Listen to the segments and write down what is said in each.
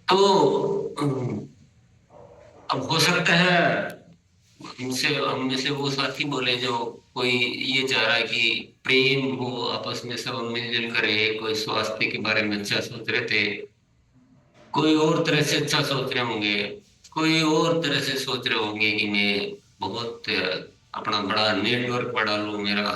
तो अब हो सकता है हमसे हम में से वो साथी बोले जो कोई ये चाह रहा है कि प्रेम हो, आपस में सब मिलजुल करे, कोई स्वास्थ्य के बारे में अच्छा सोच रहे थे, कोई और तरह से अच्छा सोच रहे होंगे, कोई और तरह से सोच रहे होंगे कि मैं बहुत अपना बड़ा नेटवर्क बढ़ा लूं, मेरा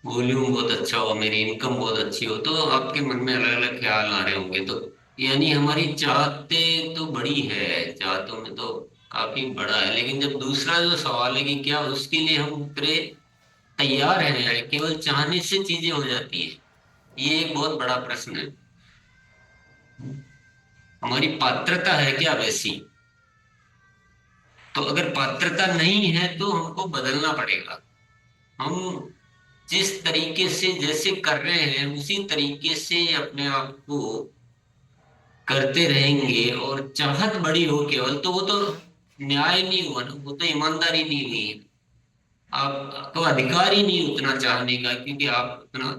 वॉल्यूम बहुत अच्छा हो, मेरी इनकम बहुत अच्छी हो, तो आपके मन में अलग अलग ख्याल आ रहे होंगे। तो यानी हमारी चाहतें तो बड़ी है, चाहतों में तो काफी बड़ा है, लेकिन जब दूसरा जो सवाल है कि क्या उसके लिए हम पूरे तैयार हैं, या केवल चाहने से चीजें हो जाती है, ये एक बहुत बड़ा प्रश्न है। हमारी पात्रता है क्या वैसी? तो अगर पात्रता नहीं है तो हमको बदलना पड़ेगा। हम जिस तरीके से जैसे कर रहे हैं उसी तरीके से अपने आप को करते रहेंगे, और चाहत बड़ी हो केवल, तो वो तो न्याय नहीं हुआ ना, वो तो ईमानदारी नहीं हुई। आपको अधिकार ही नहीं उतना चाहने का, क्योंकि आप उतना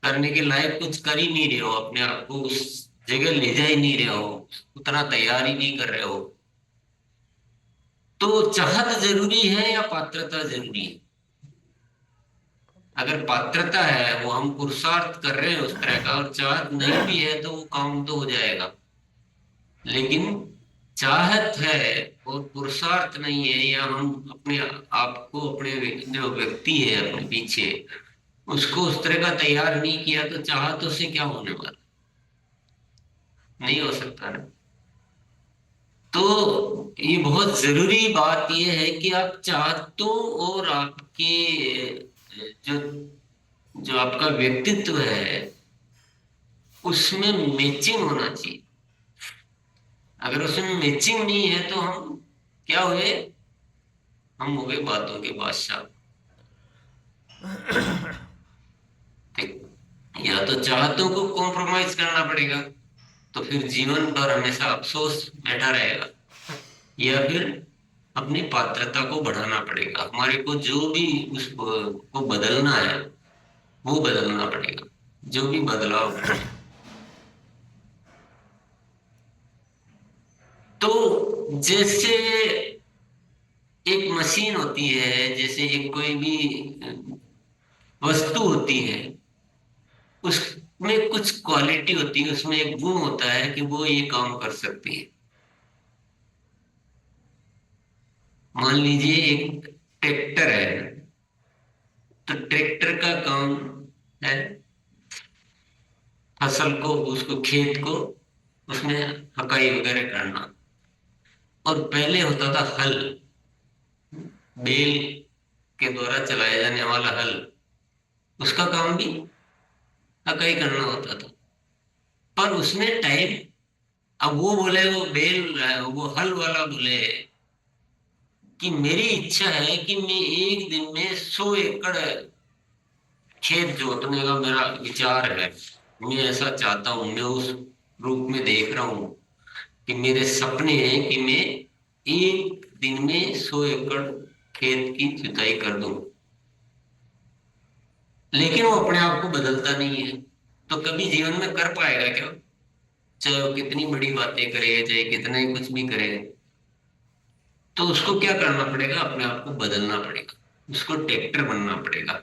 करने के लायक कुछ कर ही नहीं रहे हो, अपने आप को उस जगह ले जा ही नहीं रहे हो, उतना तैयार ही नहीं कर रहे हो। तो चाहत जरूरी है या पात्रता जरूरी है? अगर पात्रता है, वो हम पुरुषार्थ कर रहे हैं उस तरह का, और चाहत नहीं भी है, तो वो काम तो हो जाएगा। लेकिन चाहत है और पुरुषार्थ नहीं है, या हम अपने आप को, अपने जो व्यक्ति है अपने पीछे, उसको उस तरह का तैयार नहीं किया, तो चाहतों से क्या होने वाला? नहीं हो सकता ना। तो ये बहुत जरूरी बात यह है कि आप चाहतों और आपके जो जो आपका व्यक्तित्व है उसमें मैचिंग होना चाहिए। अगर उसमें मैचिंग नहीं है तो हम क्या हुए? हम हो गए बातों के बादशाह। ठीक। या तो चाहतों को कॉम्प्रोमाइज करना पड़ेगा, तो फिर जीवन भर हमेशा अफसोस बैठा रहेगा, या फिर अपनी पात्रता को बढ़ाना पड़ेगा। हमारे को जो भी उस को बदलना है वो बदलना पड़ेगा, जो भी बदलाव करना है। तो जैसे एक मशीन होती है, जैसे एक कोई भी वस्तु होती है, उसमें कुछ क्वालिटी होती है, उसमें एक गुण होता है कि वो ये काम कर सकती है। मान लीजिए एक ट्रैक्टर है, तो ट्रैक्टर का काम है फसल को, उसको खेत को उसमें हकाई वगैरह करना। और पहले होता था हल, बैल के द्वारा चलाया जाने वाला हल, उसका काम भी हकाई करना होता था। पर उसमें टाइम, अब वो बोले, वो बैल वो हल वाला बोले कि मेरी इच्छा है कि मैं एक दिन में 100 एकड़ खेत जोतने का मेरा विचार है, मैं ऐसा चाहता हूं, मैं उस रूप में देख रहा हूं कि मेरे सपने हैं कि मैं एक दिन में 100 एकड़ खेत की जुताई कर दूं। लेकिन वो अपने आप को बदलता नहीं है, तो कभी जीवन में कर पाएगा क्या? चाहे वो कितनी बड़ी बातें करे, चाहे कितना ही कुछ भी करे, तो उसको क्या करना पड़ेगा? अपने आप को बदलना पड़ेगा, उसको ट्रैक्टर बनना पड़ेगा।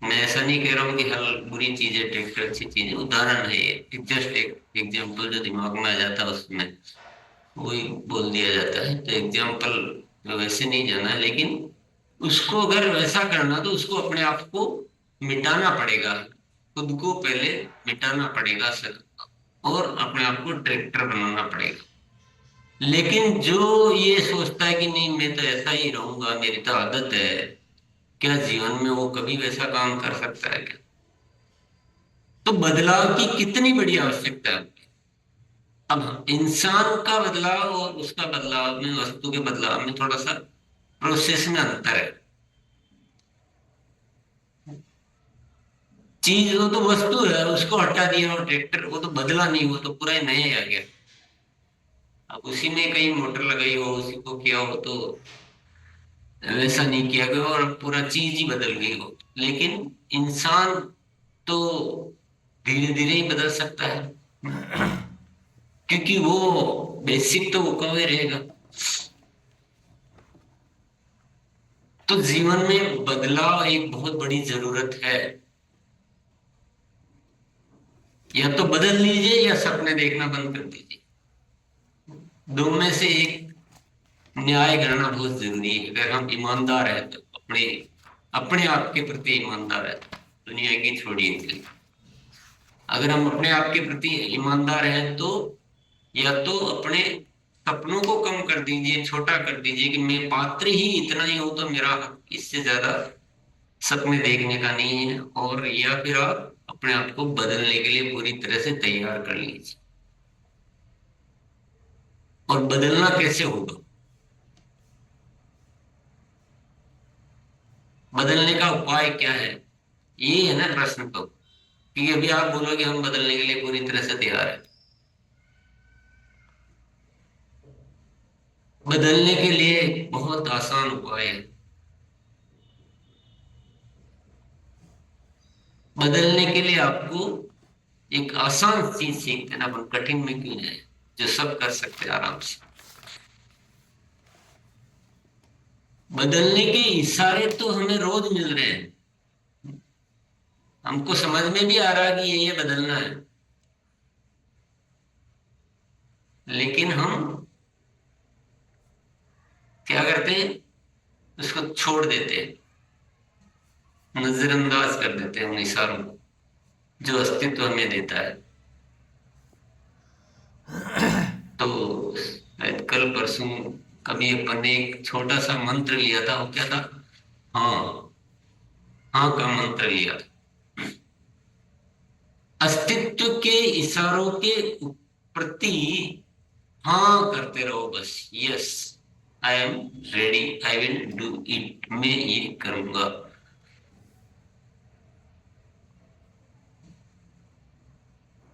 मैं ऐसा नहीं कह रहा हूँ कि हल बुरी चीज है, ट्रैक्टर अच्छी चीज है, उदाहरण है ये, जस्ट एक एग्जाम्पल जो दिमाग में आ जाता है उसमें वही बोल दिया जाता है। तो एग्जाम्पल वैसे नहीं जाना है, लेकिन उसको अगर वैसा करना तो उसको अपने आप को मिटाना पड़ेगा, खुद को पहले मिटाना पड़ेगा सर, और अपने आप को ट्रैक्टर बनाना पड़ेगा। लेकिन जो ये सोचता है कि नहीं मैं तो ऐसा ही रहूंगा, मेरी तो आदत है, क्या जीवन में वो कभी वैसा काम कर सकता है क्या? तो बदलाव की कितनी बड़ी आवश्यकता है। अब इंसान का बदलाव और उसका बदलाव में, वस्तु के बदलाव में थोड़ा सा प्रोसेस में अंतर है। चीज वो तो वस्तु है, उसको हटा दिया, और ट्रैक्टर वो तो बदला नहीं, वो तो पूरा ही नया ही आ गया। अब उसी में कहीं मोटर लगाई हो, उसी को किया हो, तो वैसा नहीं किया गया और पूरा चीज ही बदल गई हो। लेकिन इंसान तो धीरे धीरे ही बदल सकता है। क्योंकि वो बेसिक तो वो कवे रहेगा। तो जीवन में बदलाव एक बहुत बड़ी जरूरत है। या तो बदल लीजिए या सपने देखना बंद कर दीजिए। दो में से एक न्याय करना बहुत जरूरी है। अगर हम ईमानदार हैं तो अपने अपने आप के प्रति ईमानदार है, दुनिया की छोड़िए चलिए। अगर हम अपने आप के प्रति ईमानदार हैं तो या तो अपने सपनों को कम कर दीजिए, छोटा कर दीजिए कि मैं पात्र ही इतना ही हूं तो मेरा हक इससे ज्यादा सपने देखने का नहीं है। और या फिर आप अपने आप को बदलने के लिए पूरी तरह से तैयार कर लीजिए। और बदलना कैसे होगा? बदलने का उपाय क्या है, ये है ना प्रश्न तो। कि अभी आप बोलोगे हम बदलने के लिए पूरी तरह से तैयार है। बदलने के लिए बहुत आसान उपाय है। बदलने के लिए आपको एक आसान चीज सीखते ना, अपन कठिन में क्यों जाए, जो सब कर सकते हैं आराम से। बदलने के इशारे तो हमें रोज मिल रहे हैं। हमको समझ में भी आ रहा है कि ये बदलना है, लेकिन हम क्या करते हैं, उसको छोड़ देते हैं, नजरअंदाज कर देते हैं उन इशारों को जो अस्तित्व हमें देता है। तो शायद कल परसों कभी अपन ने एक छोटा सा मंत्र लिया था, वो क्या था? हाँ, हाँ का मंत्र लिया था। अस्तित्व के इशारों के प्रति हाँ करते रहो बस। Yes, I am ready, I will do it, मैं ये करूंगा।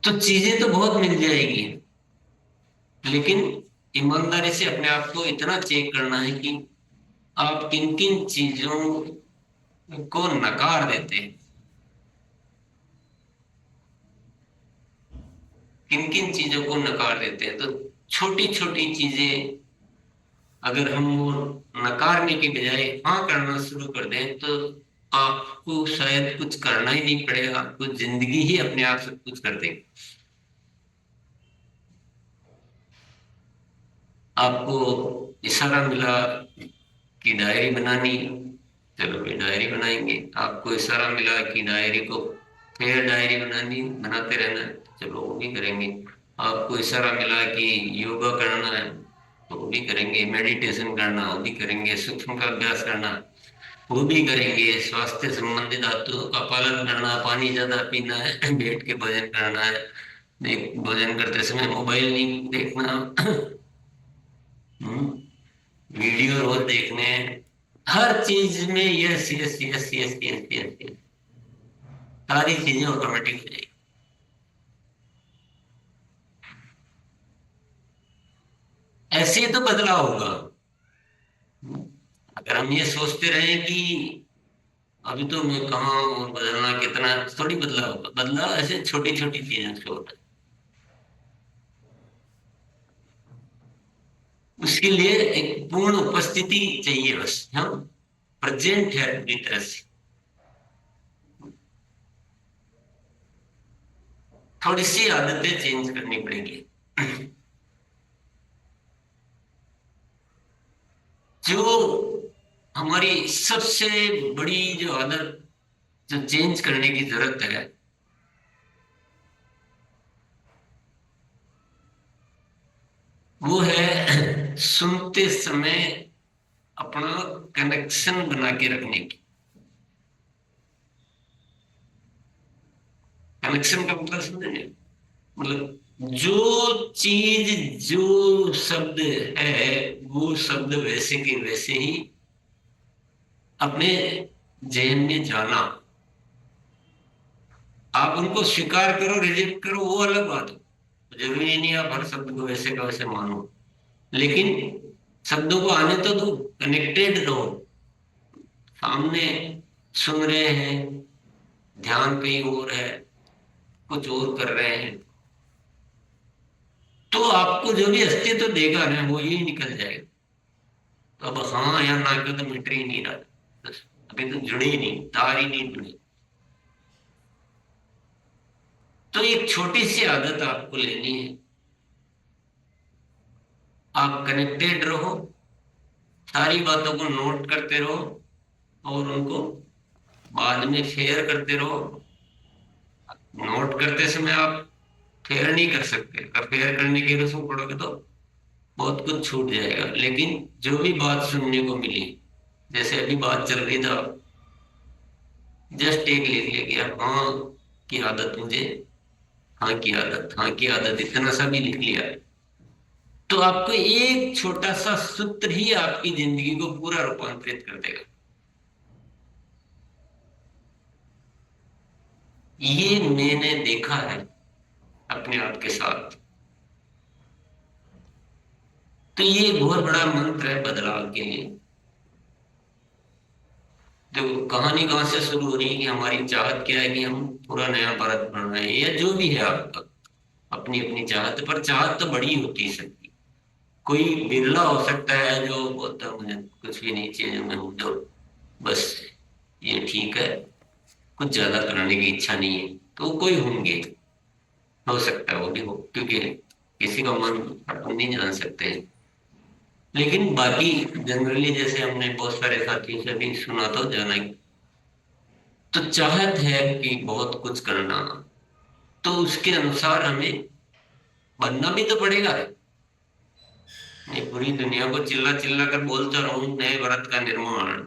तो चीजें तो बहुत मिल जाएगी, लेकिन ईमानदारी से अपने आप को इतना चेक करना है कि आप किन किन चीजों को नकार देते हैं, किन किन चीजों को नकार देते हैं। तो छोटी छोटी चीजें अगर हम वो नकारने के बजाय हाँ करना शुरू कर दें तो आपको शायद कुछ करना ही नहीं पड़ेगा, आपको जिंदगी ही अपने आप सब कुछ कर देगी। आपको इशारा मिला कि डायरी बनानी, चलो भाई डायरी बनाएंगे। आपको इशारा मिला कि डायरी को फिर डायरी बनानी, बनाते रहना है, चलो वो भी करेंगे। आपको इशारा मिला कि योगा करना है, तो वो भी करेंगे। मेडिटेशन करना, वो भी करेंगे। सूक्ष्म का अभ्यास करना, वो भी करेंगे। स्वास्थ्य संबंधित आदतों का पालन करना, पानी ज्यादा पीना है, बैठ के भोजन करना है, भोजन करते समय मोबाइल नहीं देखना, वीडियो रोज देखने हैं। हर चीज में yes yes yes yes yes yes yes, सारी चीजें ऑटोमेटिक हो जाएगी। ऐसे ही तो बदलाव होगा। अगर हम ये सोचते रहे कि अभी तो मैं कहाँ और बदलना कितना, थोड़ी बदलाव होगा। बदलाव ऐसे छोटी छोटी चीजों से होता है। उसके लिए एक पूर्ण उपस्थिति चाहिए, बस हम प्रेजेंट है पूरी तरह से। थोड़ी सी आदतें चेंज करनी पड़ेगी। जो हमारी सबसे बड़ी जो आदत जो चेंज करने की जरूरत है, वो है सुनते समय अपना कनेक्शन बना के रखने की। कनेक्शन का मतलब समझे? मतलब जो चीज जो शब्द है, वो शब्द वैसे के वैसे ही अपने जहन में जाना। आप उनको स्वीकार करो, रिजेक्ट करो, वो अलग बात है। जरूरी नहीं आप हर शब्द को वैसे का वैसे मानो, लेकिन शब्दों को आने तो दो, कनेक्टेड रहो। सामने सुन रहे हैं, ध्यान कहीं और है, कुछ और कर रहे हैं। तो आपको जो भी अस्तित्व देगा ना वो ही निकल जाएगा। तो अब हाँ या ना का तो मैटर ही नहीं रहा, बस अभी तो जुड़े ही नहीं, तार ही नहीं जुड़े। तो एक छोटी सी आदत आपको लेनी है, आप कनेक्टेड रहो, सारी बातों को नोट करते रहो और उनको बाद में शेयर करते रहो। नोट करते समय आप फेयर नहीं कर सकते, अगर फेयर करने के लिए उसमें पड़ोगे तो बहुत कुछ छूट जाएगा। लेकिन जो भी बात सुनने को मिली, जैसे अभी बात चल रही था, जस्ट एक लिख लिया गया हाँ की आदत मुझे, हाँ की आदत, हाँ की आदत, इतना सा भी लिख लिया, तो आपको एक छोटा सा सूत्र ही आपकी जिंदगी को पूरा रूपांतरित कर देगा। ये मैंने देखा है अपने आप के साथ। तो ये एक बहुत बड़ा मंत्र है बदलाव के लिए। देखो कहानी कहां से शुरू हो रही है कि हमारी चाहत क्या है कि हम पूरा नया भारत बन रहे हैं, या जो भी है आपका अपनी अपनी चाहत, पर चाहत तो बड़ी होती है सबकी। कोई बिरला हो सकता है जो बोलता है मुझे कुछ भी नहीं चाहिए, जो मैं हूं जो बस ये ठीक है, कुछ ज्यादा करने की इच्छा नहीं है, तो कोई होंगे, हो सकता है वो भी हो, क्योंकि किसी का मन अपन नहीं जान सकते। लेकिन बाकी जनरली जैसे हमने बहुत सारे साथियों से भी सुना तो जाना ही, तो चाहत है कि बहुत कुछ करना, तो उसके अनुसार हमें बनना भी तो पड़ेगा। मैं पूरी दुनिया को चिल्ला चिल्ला कर बोलता रहूं नए भारत का निर्माण,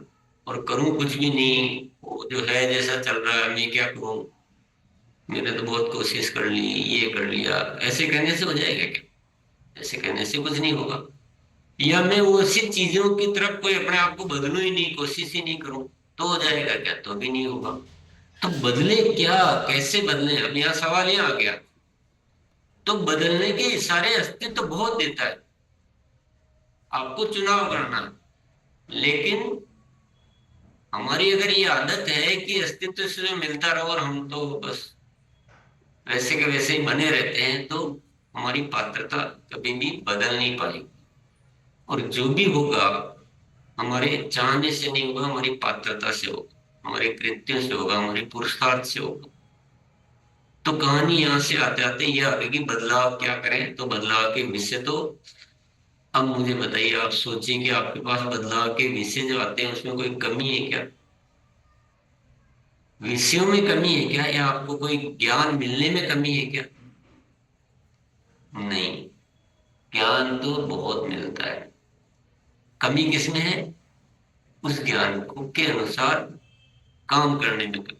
और करूं कुछ भी नहीं, वो जो है जैसा चल रहा है मैं क्या करूं, मैंने तो बहुत कोशिश कर ली, ये कर लिया, ऐसे कहने से हो जाएगा क्या? ऐसे कहने से कुछ नहीं होगा। या मैं वो उसी चीजों की तरफ कोई अपने आप को बदलूं ही नहीं, कोशिश ही नहीं करूं, तो हो जाएगा क्या? तो भी नहीं होगा। तो बदले क्या, कैसे बदले? अब यहाँ सवाल यहाँ आ गया। तो बदलने के इशारे अस्तित्व तो बहुत देता है, आपको चुनाव करना है। लेकिन हमारी अगर ये आदत है कि अस्तित्व से मिलता रहो और हम तो बस वैसे के वैसे ही बने रहते हैं, तो हमारी पात्रता कभी भी बदल नहीं पाएगी। और जो भी होगा हमारे चाहने से नहीं होगा, हमारी पात्रता से होगा, हमारे कृत्यों से होगा, हमारे पुरुषार्थ से होगा। तो कहानी यहाँ से आते आते ये आ गई कि बदलाव क्या करें, तो बदलाव के विषय तो अब मुझे बताइए, आप सोचिए कि आपके पास बदलाव के विषय जो आते हैं उसमें कोई कमी है क्या? विषयों में कमी है क्या, या आपको कोई ज्ञान मिलने में कमी है क्या? नहीं, ज्ञान तो बहुत मिलता है। कमी किसमें है? उस ज्ञान को के अनुसार काम करने में कमी।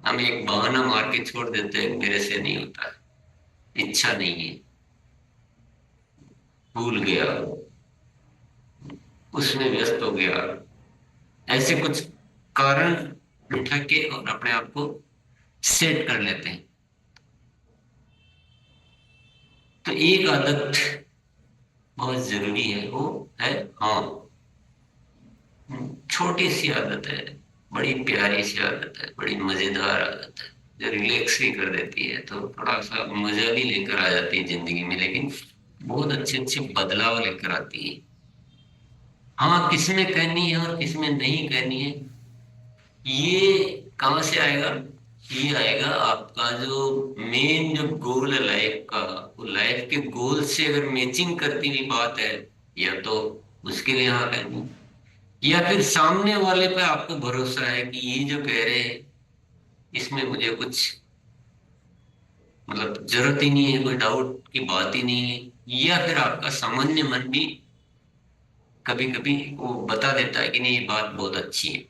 हम एक बहाना मार के छोड़ देते हैं, मेरे से नहीं होता है, इच्छा नहीं है, भूल गया, उसमें व्यस्त हो गया, ऐसे कुछ कारण उठा के और अपने आप को सेट कर लेते हैं। तो एक आदत बहुत जरूरी है, वो है हाँ। छोटी सी आदत है, बड़ी प्यारी सी आदत है, बड़ी मजेदार आदत है, जो रिलैक्स भी कर देती है, तो थोड़ा सा मजा भी लेकर आ जाती है जिंदगी में, लेकिन बहुत अच्छे अच्छे बदलाव लेकर आती है। हाँ, किसमें करनी है और किसमें नहीं करनी है, ये कहाँ से आएगा? ये आएगा आपका जो मेन जो गोल है लाइफ का, वो लाइफ के गोल से अगर मैचिंग करती हुई बात है, या तो उसके लिए हाँ करनी, या फिर सामने वाले पे आपको भरोसा है कि ये जो कह रहे हैं इसमें मुझे कुछ मतलब जरूरत ही नहीं है, कोई डाउट की बात ही नहीं है, या फिर आपका सामान्य मन भी कभी कभी वो बता देता है कि नहीं ये बात बहुत अच्छी है।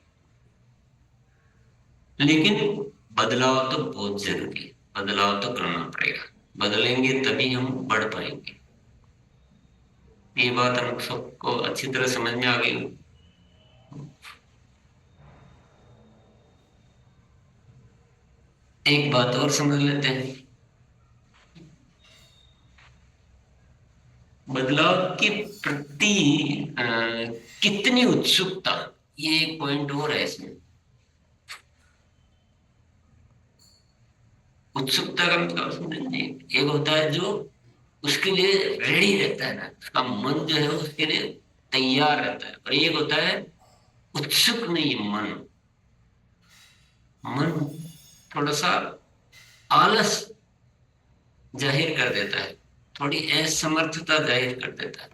लेकिन बदलाव तो बहुत जरूरी है, बदलाव तो करना पड़ेगा, बदलेंगे तभी हम बढ़ पाएंगे। ये बात हम सबको अच्छी तरह समझ में आ गई। एक बात और समझ लेते हैं, बदलाव के प्रति अ, कितनी उत्सुकता, ये एक पॉइंट और है इसमें। उत्सुकता का मतलब समझेंगे, एक होता है जो उसके लिए रेडी रहता है ना, उसका मन जो है उसके लिए तैयार रहता है, और एक होता है उत्सुक नहीं मन। मन थोड़ा सा आलस जाहिर कर देता है, थोड़ी असमर्थता जाहिर कर देता है,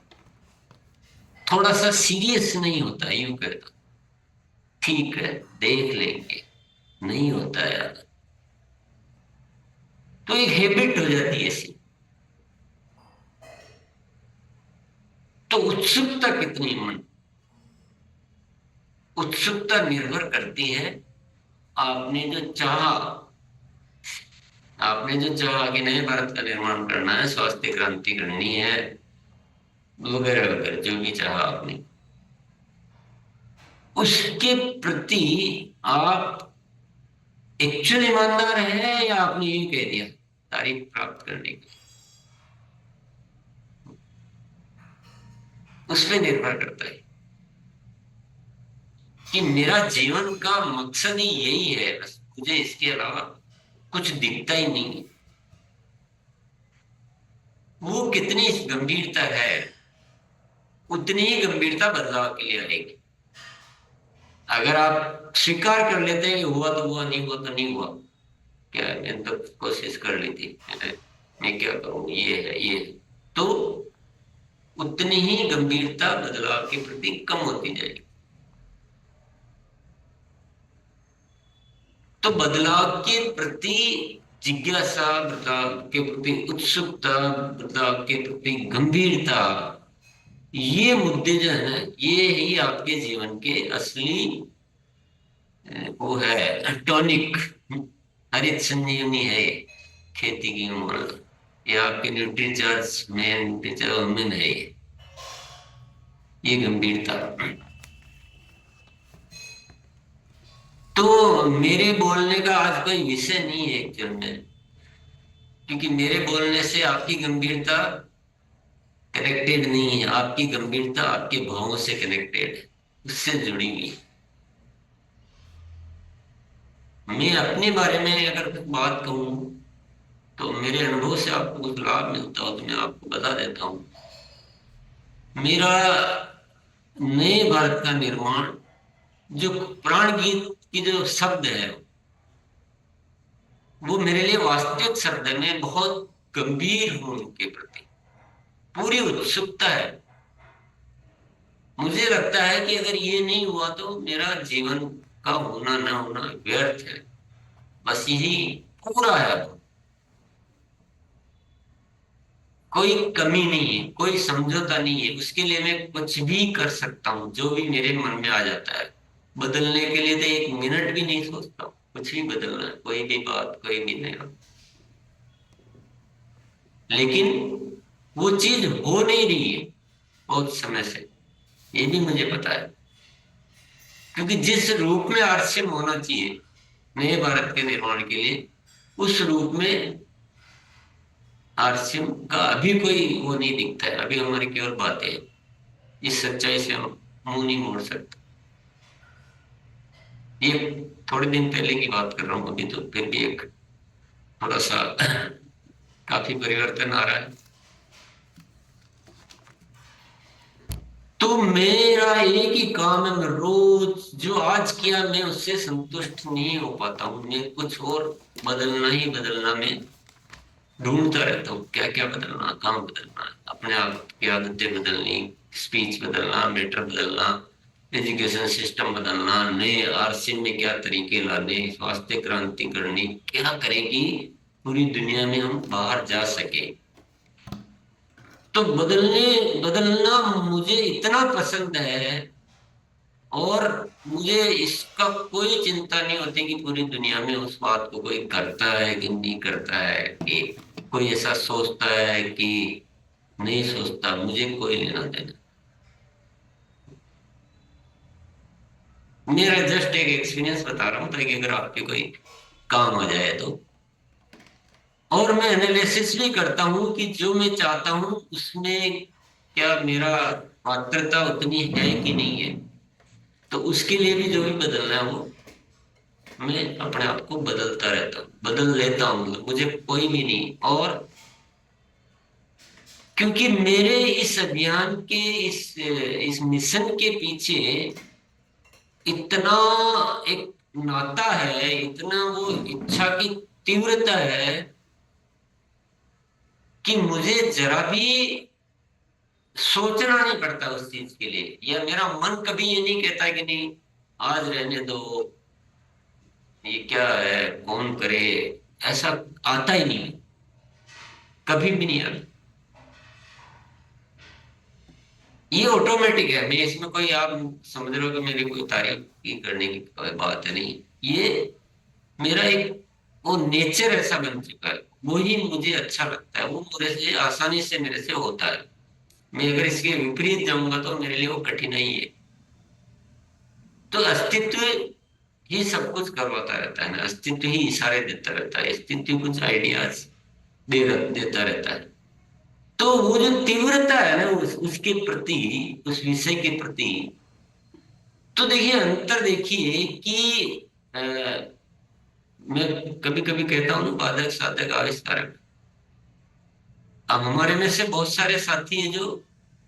थोड़ा सा सीरियस नहीं होता, यूं कहता ठीक है देख लेंगे, नहीं होता है यार। तो एक हैबिट हो जाती है ऐसी। तो उत्सुकता कितनी मन, उत्सुकता निर्भर करती है आपने जो चाहा, आपने जो चाहा कि नए भारत का निर्माण करना है, स्वास्थ्य क्रांति करनी है, वगैरह वगैरह जो भी चाहा आपने, उसके प्रति आप एक्चुअल ईमानदार है या आपने यूं कह दिया तारीफ प्राप्त करने के लिए, उस पर निर्भर करता है कि मेरा जीवन का मकसद ही यही है, बस मुझे इसके अलावा कुछ दिखता ही नहीं है। वो कितनी गंभीरता है, उतनी ही गंभीरता बदलाव के लिए आएगी। अगर आप स्वीकार कर लेते हैं कि हुआ तो हुआ, नहीं हुआ तो नहीं हुआ, क्या है, मैंने तो कोशिश कर ली थी, मैं क्या करूं, ये है ये है, तो उतनी ही गंभीरता बदलाव के प्रति कम होती जाएगी। तो बदलाव के प्रति जिज्ञासा, बदलाव के प्रति उत्सुकता, बदलाव के प्रति गंभीरता, ये मुद्दे जो है ना, ये ही आपके जीवन के असली वो है टॉनिक, हरित संजीवनी है ये, खेती की उम्र, ये आपके न्यूट्रीचार्ज में न्यूट्रीचार्ज वुमेन है ये गंभीरता। तो मेरे बोलने का आज कोई विषय नहीं है एक्चुअल में, क्योंकि मेरे बोलने से आपकी गंभीरता कनेक्टेड नहीं है, आपकी गंभीरता आपके भावों से कनेक्टेड है, उससे जुड़ी हुई है। मैं अपने बारे में अगर कुछ बात कहूं तो मेरे अनुभव से आपको कुछ लाभ मिलता हो तो मैं आपको बता देता हूं। मेरा नए भारत का निर्माण, जो प्राण गीत की जो शब्द है, वो मेरे लिए वास्तविक शब्द है। मैं बहुत गंभीर हूं उनके प्रति, पूरी उत्सुकता है। मुझे लगता है कि अगर ये नहीं हुआ तो मेरा जीवन का होना ना होना व्यर्थ है, बस यही पूरा है। कोई कमी नहीं है, कोई समझौता नहीं है, उसके लिए मैं कुछ भी कर सकता हूँ, जो भी मेरे मन में आ जाता है। बदलने के लिए तो एक मिनट भी नहीं सोचता हूँ, कुछ भी बदलना है, कोई भी बात, कोई भी नहीं। लेकिन वो चीज हो नहीं रही है बहुत समय से, ये भी मुझे पता है। क्योंकि जिस रूप में आरसीएम होना चाहिए नए भारत के निर्माण के लिए, उस रूप में आरसीएम का अभी कोई वो नहीं दिखता है। अभी हमारी केवल बातें हैं, इस सच्चाई से हम मुंह नहीं मोड़ सकते। ये थोड़े दिन पहले की बात कर रहा हूँ, अभी तो फिर भी एक थोड़ा सा काफी परिवर्तन आ रहा है। तो मेरा एक ही काम है, मैं रोज जो आज किया मैं उससे संतुष्ट नहीं हो पाता हूँ, मैं कुछ और बदलना ही बदलना में ढूंढता रहता हूँ। क्या क्या बदलना, कहाँ बदलना, अपने आप की आदतें बदलनी, स्पीच बदलना, मैटर बदलना, एजुकेशन सिस्टम बदलना, नए आरसी में क्या तरीके लाने, स्वास्थ्य क्रांति करनी, क्या करें कि पूरी दुनिया में हम बाहर जा सके। तो बदलना मुझे इतना पसंद है, और मुझे इसका कोई चिंता नहीं होती कि पूरी दुनिया में उस बात को कोई करता है कि नहीं करता है, कि कोई ऐसा सोचता है कि नहीं सोचता, मुझे कोई लेना देना। मेरा जस्ट एक एक्सपीरियंस बता रहा हूँ ताकि अगर आपके कोई काम आ जाए तो। और मैं एनालिसिस भी करता हूँ कि जो मैं चाहता हूँ उसमें क्या मेरा पात्रता उतनी है कि नहीं है। तो उसके लिए भी जो भी बदलना है वो मैं अपने आप को बदलता रहता हूँ, बदल लेता हूँ, मतलब मुझे कोई भी नहीं। और क्योंकि मेरे इस अभियान के इस मिशन के पीछे इतना एक नाता है, इतना वो इच्छा की तीव्रता है कि मुझे जरा भी सोचना नहीं पड़ता उस चीज के लिए, या मेरा मन कभी ये नहीं कहता कि नहीं आज रहने दो, ये क्या है, कौन करे। ऐसा आता ही नहीं, कभी भी नहीं आता। ये ऑटोमेटिक है, मैं इसमें कोई, आप समझ रहे हो कि मेरी कोई तारीफ की करने की कोई बात है नहीं। ये मेरा एक वो नेचर ऐसा बन चुका है, वो ही मुझे अच्छा लगता है, वो मेरे से आसानी से मेरे से होता है। मैं अगर इसके विपरीत जाऊंगा तो मेरे लिए वो कठिनाई है। तो अस्तित्व ही सब कुछ करवाता रहता है ना, अस्तित्व ही इशारे देता रहता है, अस्तित्व कुछ आइडियाज देता रहता है। तो वो जो तीव्रता है ना उसके प्रति, उस विषय के प्रति, तो देखिए अंतर देखिए कि अ, मैं कभी कभी कहता हूँ ना, बाधक साधक आविष्कारक। अब हमारे में से बहुत सारे साथी हैं जो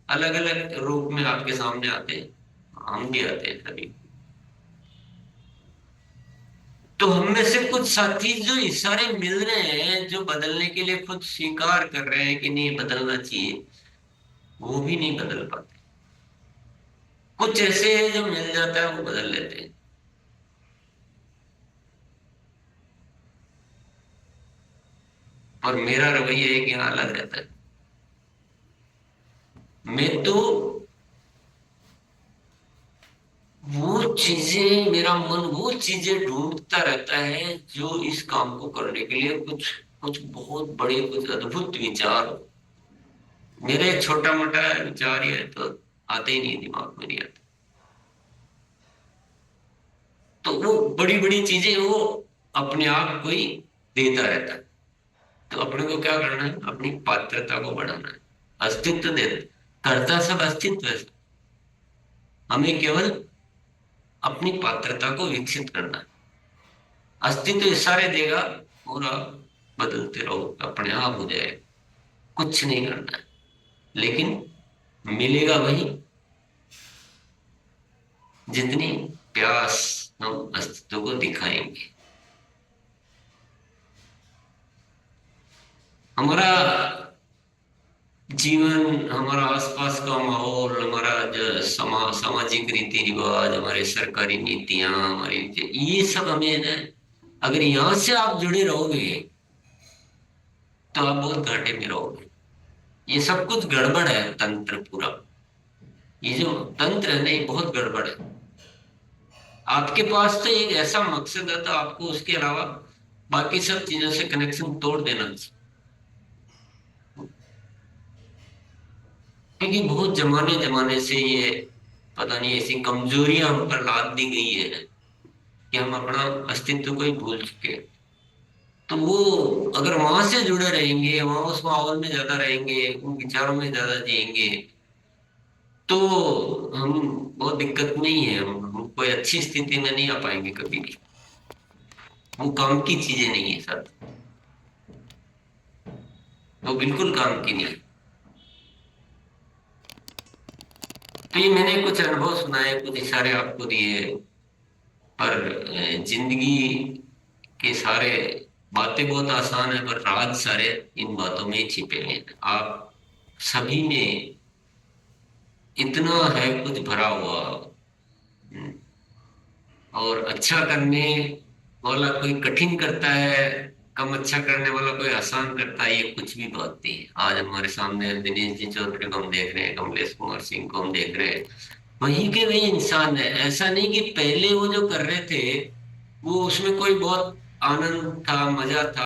अलग अलग रूप में आपके सामने आते हैं, हम भी आते हैं कभी। तो हम में से कुछ साथी जो इशारे मिल रहे हैं, जो बदलने के लिए खुद स्वीकार कर रहे हैं कि नहीं बदलना चाहिए, वो भी नहीं बदल पाते। कुछ ऐसे हैं जो मिल जाता है वो बदल लेते हैं। और मेरा रवैया एक यहाँ अलग रहता है। मैं तो वो चीजें, मेरा मन वो चीजें ढूंढता रहता है जो इस काम को करने के लिए कुछ कुछ बहुत बड़े, कुछ अद्भुत विचार हो। मेरे छोटा मोटा विचार ये तो आते ही नहीं, दिमाग में नहीं आते। तो वो बड़ी बड़ी चीजें वो अपने आप को ही देता रहता है। तो अपने को क्या करना है, अपनी पात्रता को बढ़ाना है, अस्तित्व दे। करता सब अस्तित्व है, हमें केवल अपनी पात्रता को विकसित करना है। अस्तित्व इशारे देगा और आप बदलते रहो, अपने आप हो जाएगा, कुछ नहीं करना है। लेकिन मिलेगा वही जितनी प्यास हम अस्तित्व को दिखाएंगे। हमारा जीवन, हमारा आसपास का माहौल, हमारा जो सामाजिक रीति रिवाज, हमारे सरकारी नीतियां, हमारी ये सब हमें ना, अगर यहाँ से आप जुड़े रहोगे तो आप बहुत घाटे में रहोगे। ये सब कुछ गड़बड़ है, तंत्र पूरा, ये जो तंत्र है ना ये बहुत गड़बड़ है। आपके पास तो एक ऐसा मकसद है तो आपको उसके अलावा बाकी सब चीजों से कनेक्शन तोड़ देना चाहिए। क्योंकि बहुत जमाने जमाने से ये पता नहीं ऐसी कमजोरियां हम पर लाद दी गई है कि हम अपना अस्तित्व को ही भूल चुके हैं। तो वो अगर वहां से जुड़े रहेंगे, वहां उस माहौल में ज्यादा रहेंगे, उन विचारों में ज्यादा जिएंगे, तो हम बहुत दिक्कत नहीं है, हम कोई अच्छी स्थिति में नहीं आ पाएंगे कभी भी। वो काम की चीजें नहीं है सर, वो बिल्कुल काम की नहीं है। तो ये मैंने कुछ अनुभव सुनाए, कुछ इशारे आपको दिए, पर जिंदगी के सारे बातें बहुत आसान है, पर राज सारे इन बातों में ही छिपे हुए हैं। आप सभी में इतना है कुछ भरा हुआ। हम्म, और अच्छा करने वाला कोई कठिन करता है, कम अच्छा करने वाला कोई आसान करता है, ये कुछ भी बात नहीं है। आज हमारे सामने दिनेश जी चौधरी को हम देख रहे हैं, कमलेश कुमार सिंह को हम देख रहे हैं, वही के वही इंसान है। ऐसा नहीं कि पहले वो जो कर रहे थे वो उसमें कोई बहुत आनंद था, मजा था।